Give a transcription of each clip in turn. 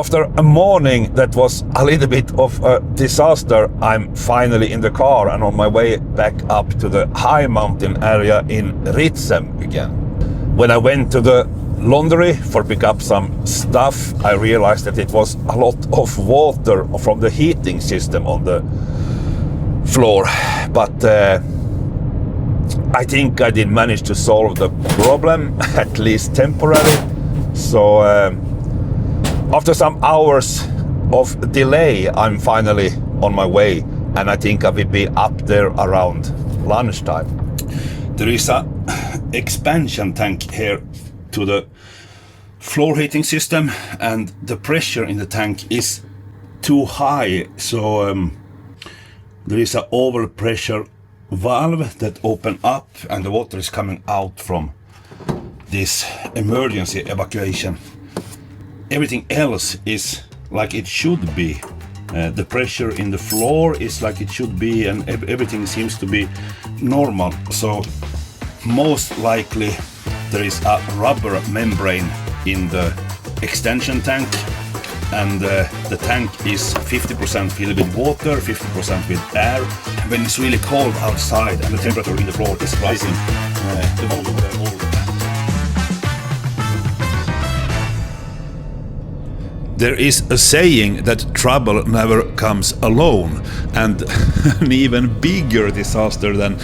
After a morning that was a little bit of a disaster, I'm finally in the car and on my way back up to the high mountain area in Ritsem again. When I went to the laundry for pick up some stuff, I realized that it was a lot of water from the heating system on the floor. But I think I did manage to solve the problem, at least temporarily. So after some hours of delay, I'm finally on my way, and I think I will be up there around lunchtime. There is a expansion tank here to the floor heating system, and the pressure in the tank is too high, so there is an overpressure valve that open up and the water is coming out from this emergency evacuation. Everything else is like it should be. The pressure in the floor is like it should be, and everything seems to be normal. So most likely there is a rubber membrane in the extension tank, and the tank is 50% filled with water, 50% with air. When it's really cold outside and the temperature in the floor is rising, the volume all. There is a saying that trouble never comes alone, and an even bigger disaster than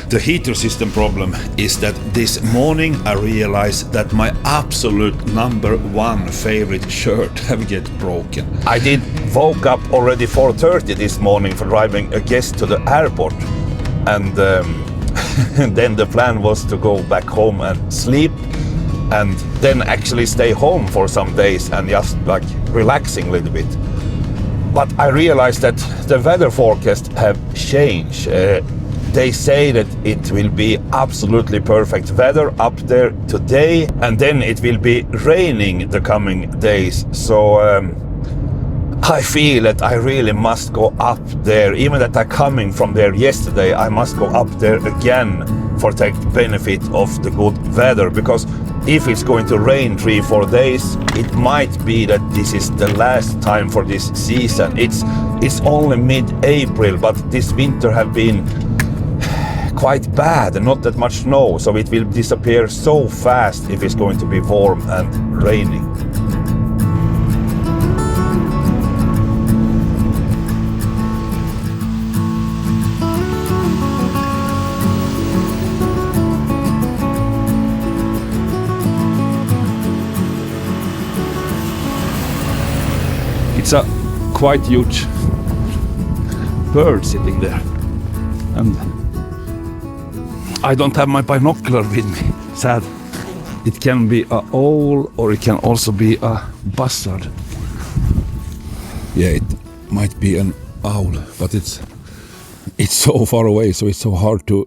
the heater system problem is that this morning I realized that my absolute #1 favorite shirt have get broken. I did woke up already 4:30 this morning for driving a guest to the airport, and then the plan was to go back home and sleep, and then actually stay home for some days and just like relaxing a little bit. But I realized that the weather forecast have changed. They say that it will be absolutely perfect weather up there today, and then it will be raining the coming days. So I feel that I really must go up there. Even that I'm coming from there yesterday, I must go up there again for take benefit of the good weather, because if it's going to rain 3-4 days, it might be that this is the last time for this season. It's only mid-April, but this winter have been quite bad and not that much snow, so it will disappear so fast if it's going to be warm and rainy. It's a quite huge bird sitting there, and I don't have my binocular with me. Sad. It can be a owl or it can also be a buzzard. Yeah, it might be an owl, but it's so far away, so it's so hard to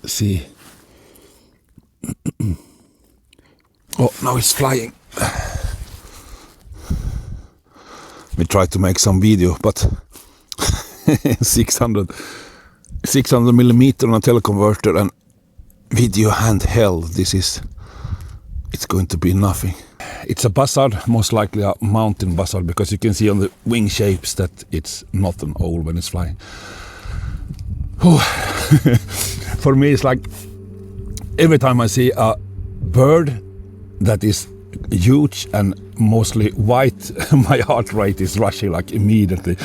see. Oh, now it's flying. We try to make some video, but 600 millimeter on a teleconverter and video handheld, it's going to be nothing. It's a buzzard, most likely a mountain buzzard, because you can see on the wing shapes that it's not an owl when it's flying. For me, it's like every time I see a bird that is huge and mostly white, my heart rate is rushing like immediately,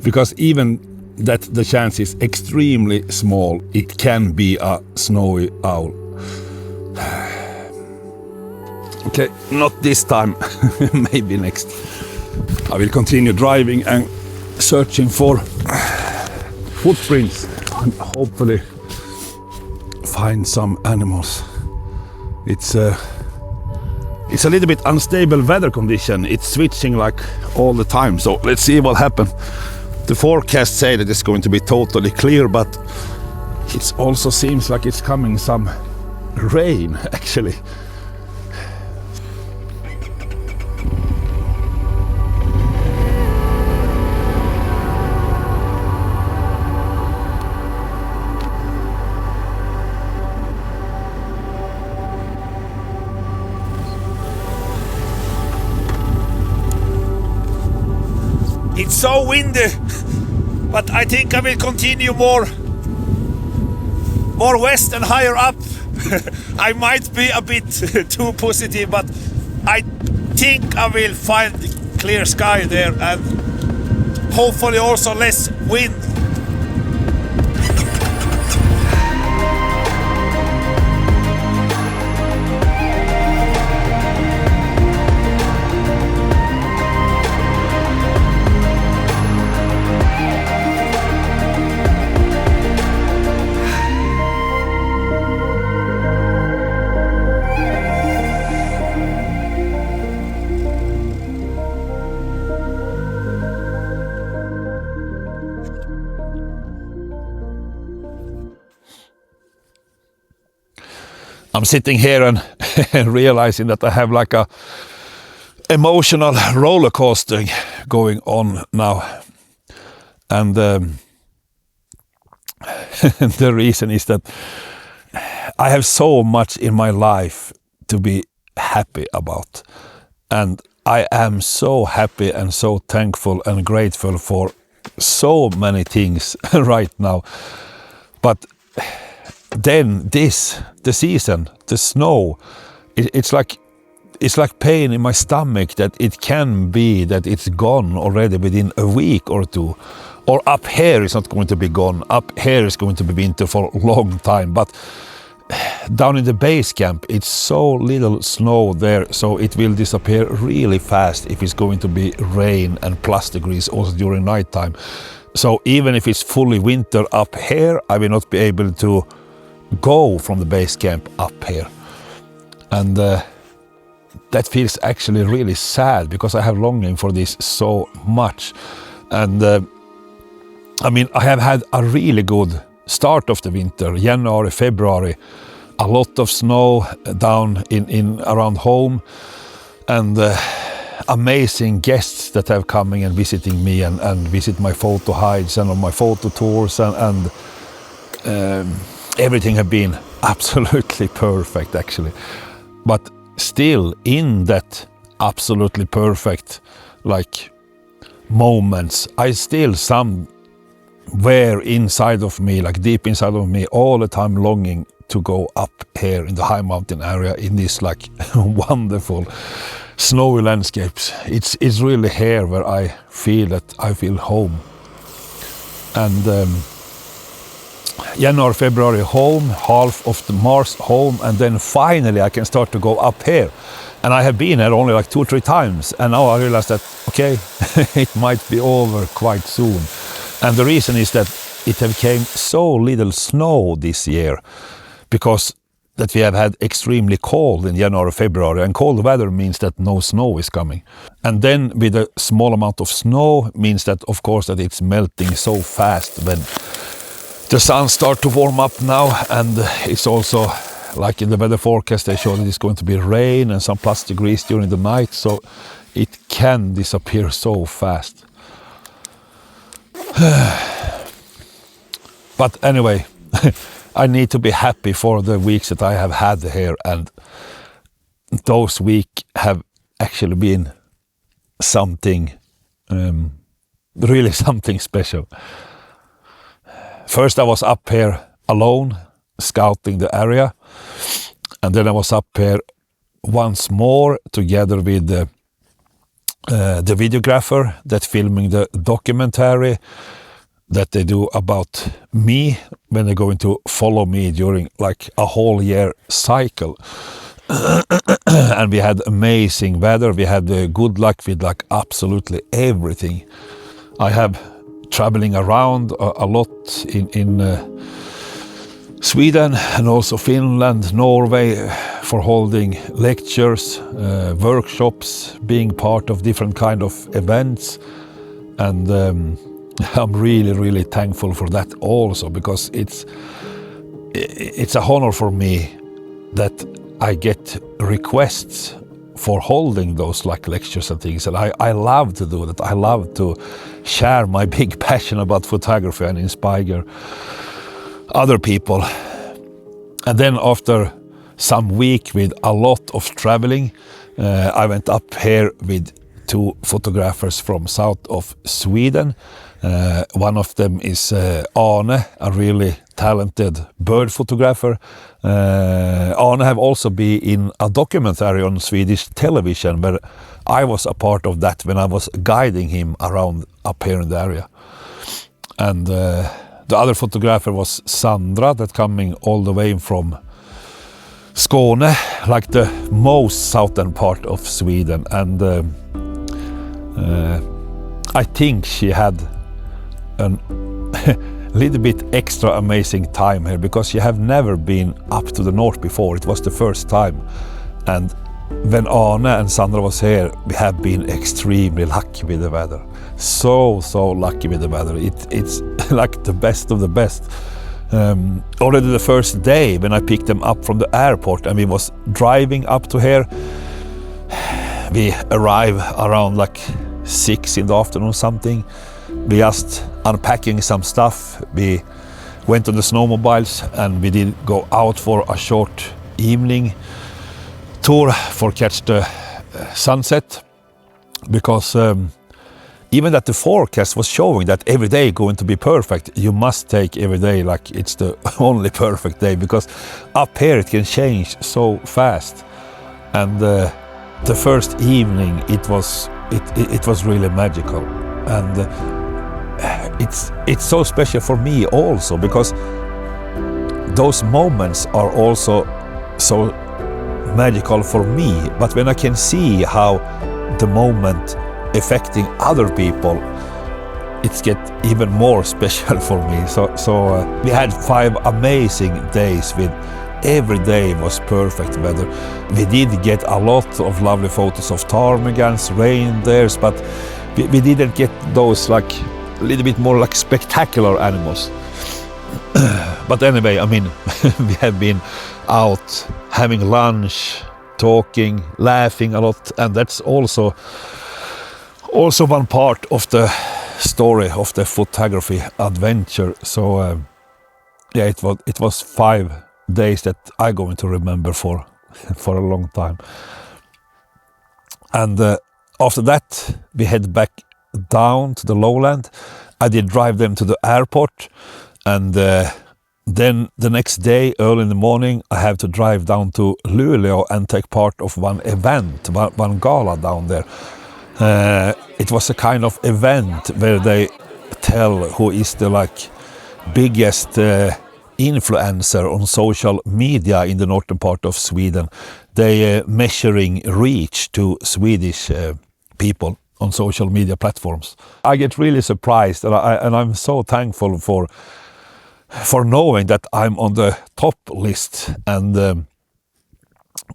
because even that the chance is extremely small, it can be a snowy owl. Okay, not this time. Maybe next. I will continue driving and searching for footprints and hopefully find some animals. It's a little bit unstable weather condition. It's switching like all the time, so let's see what happens. The forecast say that it's going to be totally clear, but it also seems like it's coming some rain actually. It's so windy, but I think I will continue more west and higher up. I might be a bit too positive, but I think I will find clear sky there and hopefully also less wind. I'm sitting here and realizing that I have like a emotional roller coaster going on now, and the reason is that I have so much in my life to be happy about, and I am so happy and so thankful and grateful for so many things right now. But then the season, the snow, it's like pain in my stomach that it can be that it's gone already within a week or two. Or up here it's not going to be gone. Up here is going to be winter for a long time. But down in the base camp, it's so little snow there, so it will disappear really fast if it's going to be rain and plus degrees also during nighttime. So even if it's fully winter up here, I will not be able to go from the base camp up here, and that feels actually really sad because I have longing for this so much. And I mean, I have had a really good start of the winter, January, February, a lot of snow down in around home, and amazing guests that have coming and visiting me and visit my photo hides and on my photo tours, and everything have been absolutely perfect actually. But still in that absolutely perfect like moments, I still somewhere inside of me, like deep inside of me, all the time longing to go up here in the high mountain area in this like wonderful snowy landscapes. It's really here where I feel that I feel home. And January, February home, half of the March home, and then finally I can start to go up here. And I have been here only like 2 or 3 times, and now I realize that, okay, it might be over quite soon. And the reason is that it have came so little snow this year, because that we have had extremely cold in January, February, and cold weather means that no snow is coming. And then with a small amount of snow means that, of course, that it's melting so fast when the sun starts to warm up now. And it's also like in the weather forecast, they show that it's going to be rain and some plus degrees during the night, so it can disappear so fast. But anyway, I need to be happy for the weeks that I have had here, and those weeks have actually been something, really something special. First I was up here alone, scouting the area, and then I was up here once more together with the videographer that's filming the documentary that they do about me when they're going to follow me during like a whole year cycle. And we had amazing weather, we had good luck with like absolutely everything. I have traveling around a lot in Sweden and also Finland, Norway, for holding lectures, workshops, being part of different kind of events. And I'm really, really thankful for that also, because it's a honor for me that I get requests for holding those like lectures and things, and I love to do that. I love to share my big passion about photography and inspire other people. And then after some week with a lot of traveling, I went up here with two photographers from south of Sweden. One of them is Arne, a really talented bird photographer. Arne have also been in a documentary on Swedish television where I was a part of that when I was guiding him around up here in the area. And the other photographer was Sandra, that coming all the way from Skåne, like the most southern part of Sweden. And I think she had a little bit extra amazing time here because she have never been up to the north before. It was the first time. And when Arne and Sandra was here, we have been extremely lucky with the weather. So lucky with the weather. It's like the best of the best. Already the first day when I picked them up from the airport and we was driving up to here, we arrived around like 6 in the afternoon something. We just unpacking some stuff. We went on the snowmobiles and we did go out for a short evening tour for catch the sunset, because even that the forecast was showing that every day going to be perfect, you must take every day like it's the only perfect day, because up here it can change so fast. And the first evening it was really magical, and it's so special for me also because those moments are also so magical for me. But when I can see how the moment affecting other people, it gets even more special for me. So we had 5 amazing days with every day was perfect weather. We did get a lot of lovely photos of ptarmigans, reindeers, but we didn't get those like a little bit more like spectacular animals. But anyway, I mean, we have been out having lunch, talking, laughing a lot, and that's also one part of the story of the photography adventure. So yeah, it was 5 days that I'm going to remember for a long time. And after that, we head back down to the lowland. I did drive them to the airport, and then the next day, early in the morning, I have to drive down to Luleå and take part of one event, one gala down there. It was a kind of event where they tell who is the like biggest influencer on social media in the northern part of Sweden. They measuring reach to Swedish people on social media platforms. I get really surprised, and I'm so thankful for knowing that I'm on the top list, and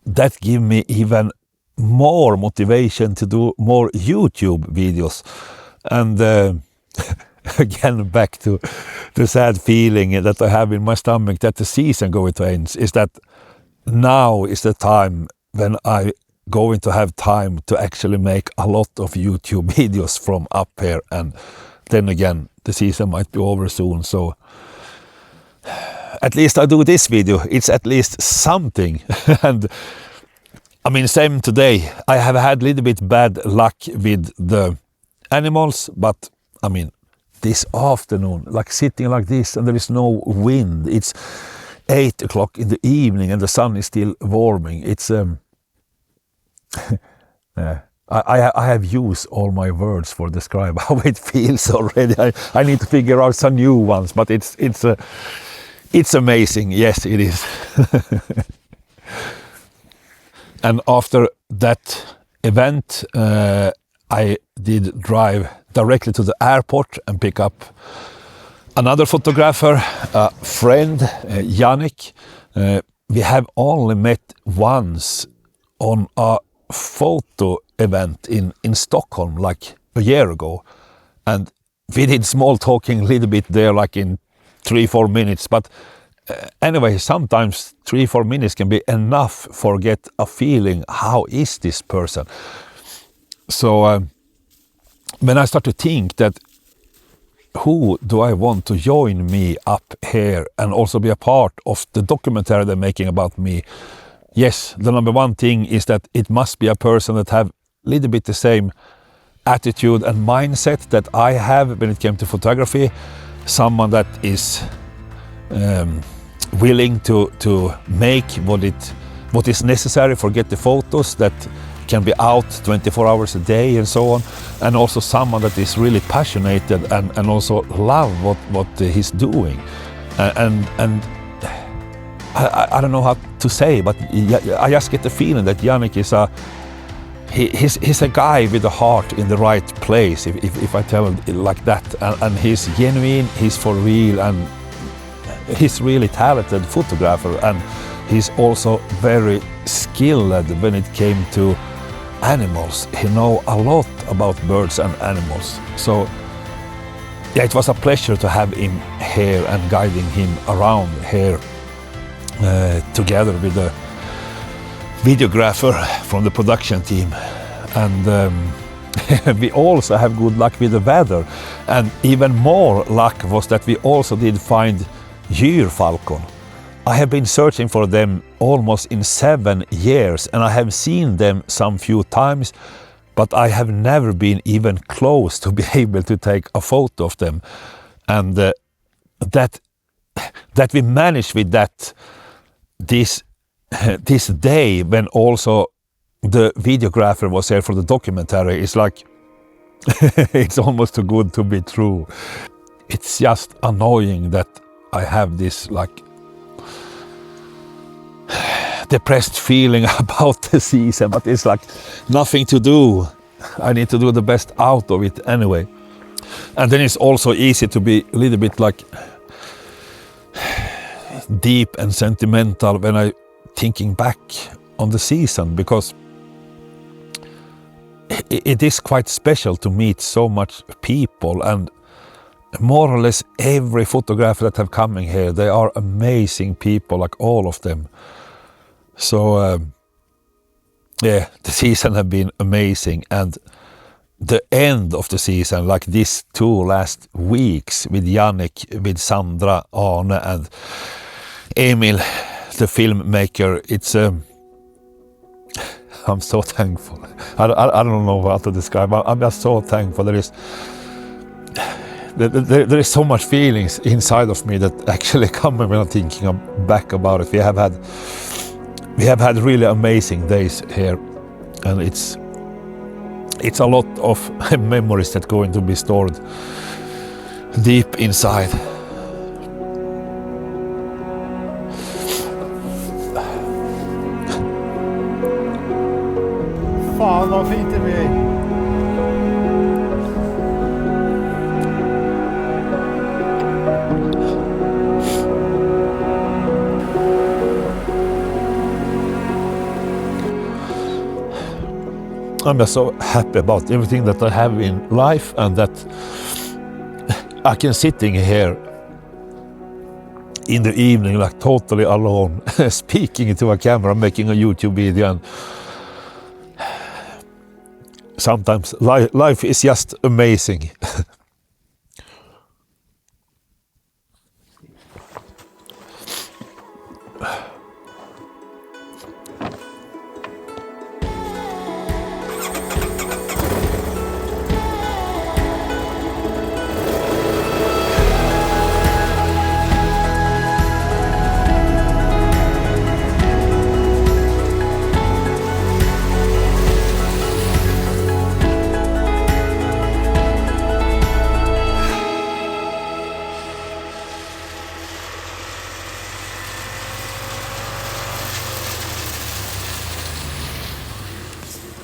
that give me even more motivation to do more YouTube videos. And again, back to the sad feeling that I have in my stomach that the season going to end, is that now is the time when I going to have time to actually make a lot of YouTube videos from up here. And then again, the season might be over soon, so at least I do this video. It's at least something. And I mean, same today. I have had a little bit bad luck with the animals, but I mean, this afternoon, like sitting like this and there is no wind. It's 8 o'clock in the evening and the sun is still warming. It's I have used all my words for describe how it feels already. I need to figure out some new ones, but it's amazing. Yes, it is. And after that event, I did drive directly to the airport and pick up another photographer, a friend, Yanik. We have only met once on a photo event in Stockholm like a year ago, and we did small talking a little bit there, like in 3-4 minutes. But anyway, sometimes 3-4 minutes can be enough for get a feeling how is this person. So when I start to think that who do I want to join me up here and also be a part of the documentary they're making about me, yes, the number one thing is that it must be a person that have a little bit the same attitude and mindset that I have when it came to photography. Someone that is willing to make what is necessary for get the photos that can be out 24 hours a day and so on, and also someone that is really passionate and also love what he's doing. And I don't know how to say, but I just get the feeling that Yanik is he's a guy with a heart in the right place, if I tell it like that, and he's genuine, he's for real, and he's really talented photographer, and he's also very skilled when it came to animals. He knows a lot about birds and animals. So yeah, it was a pleasure to have him here and guiding him around here together with the videographer from the production team. And we also have good luck with the weather, and even more luck was that we also did find gyrfalcon. I have been searching for them almost in 7 years, and I have seen them some few times, but I have never been even close to be able to take a photo of them. And that we managed with that this day, when also the videographer was here for the documentary, is like it's almost too good to be true. It's just annoying that I have this like depressed feeling about the season, but it's like nothing to do. I need to do the best out of it anyway. And then it's also easy to be a little bit like deep and sentimental when I thinking back on the season, because it is quite special to meet so much people, and more or less every photographer that have coming here, they are amazing people, like all of them. So yeah, the season have been amazing, and the end of the season, like these 2 last weeks with Yanik, with Sandra, Arne and Emil, the filmmaker, it's I'm so thankful. I don't know how to describe. I'm just so thankful. There is so much feelings inside of me that actually come when I'm thinking back about it. We have had really amazing days here, and it's a lot of memories that going to be stored deep inside. Fan vad fint det blir. I'm just so happy about everything that I have in life, and that I can sitting here in the evening like totally alone, speaking into a camera, making a YouTube video, and sometimes life is just amazing.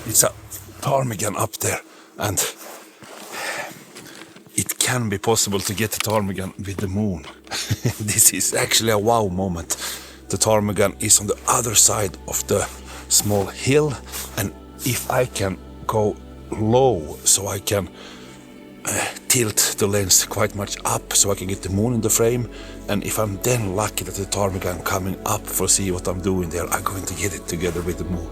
It's a ptarmigan up there, and it can be possible to get the ptarmigan with the moon. This is actually a wow moment. The ptarmigan is on the other side of the small hill, and if I can go low so I can tilt the lens quite much up so I can get the moon in the frame, and if I'm then lucky that the ptarmigan coming up for see what I'm doing there, I'm going to get it together with the moon.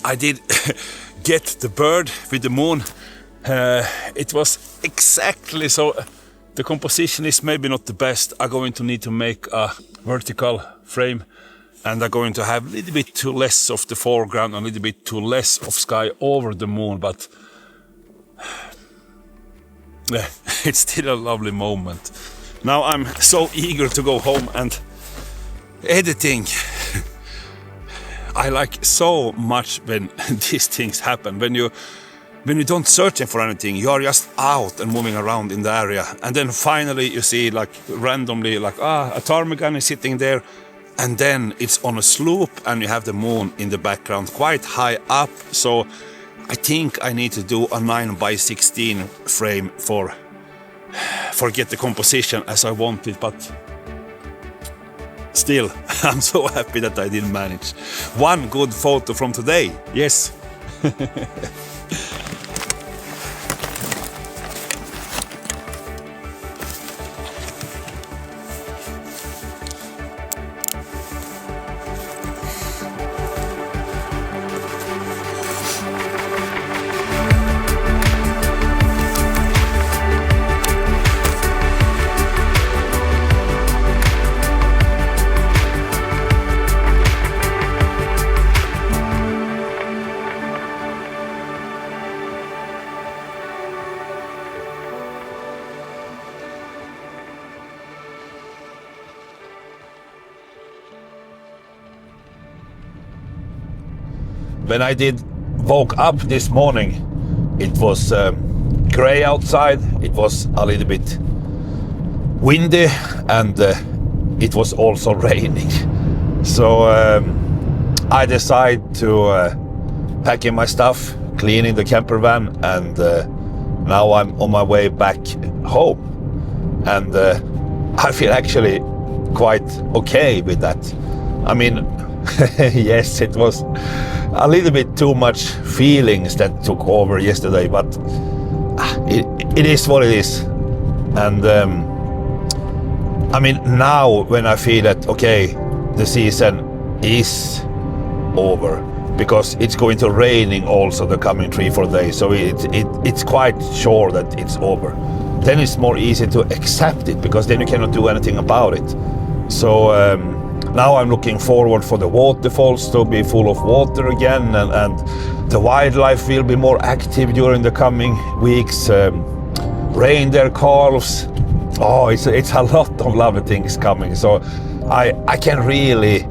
I did get the bird with the moon. It was exactly so. The composition is maybe not the best. I'm going to need to make a vertical frame, and I'm going to have a little bit too less of the foreground and a little bit too less of sky over the moon, but it's still a lovely moment. Now I'm so eager to go home and editing. I like so much when these things happen. When you don't searching for anything, you are just out and moving around in the area, and then finally you see like randomly like a ptarmigan is sitting there, and then it's on a slope and you have the moon in the background quite high up. So I think I need to do a 9x16 frame for get the composition as I want it, but still I'm so happy that I did manage. One good photo from today, yes. When I woke up this morning, it was gray outside, it was a little bit windy, and it was also raining. So I decided to pack in my stuff, cleaning the camper van, and now I'm on my way back home. And I feel actually quite okay with that. I mean, yes, it was a little bit too much feelings that took over yesterday, but it is what it is. And I mean, now when I feel that, okay, the season is over, because it's going to raining also the coming 3-4 days, so it's quite sure that it's over. Then it's more easy to accept it, because then you cannot do anything about it. So now I'm looking forward for the waterfalls to be full of water again, and the wildlife will be more active during the coming weeks. Reindeer calves. Oh, it's a lot of lovely things coming. So I can really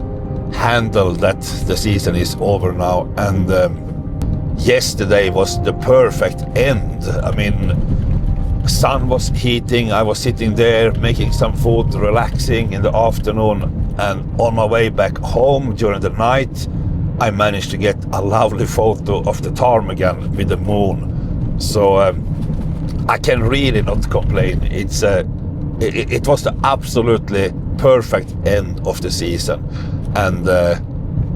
handle that the season is over now. And yesterday was the perfect end. I mean, sun was heating, I was sitting there making some food, relaxing in the afternoon, and on my way back home during the night I managed to get a lovely photo of the ptarmigan with the moon. So I can really not complain. It was the absolutely perfect end of the season, and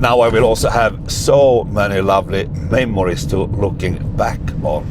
now I will also have so many lovely memories to looking back on.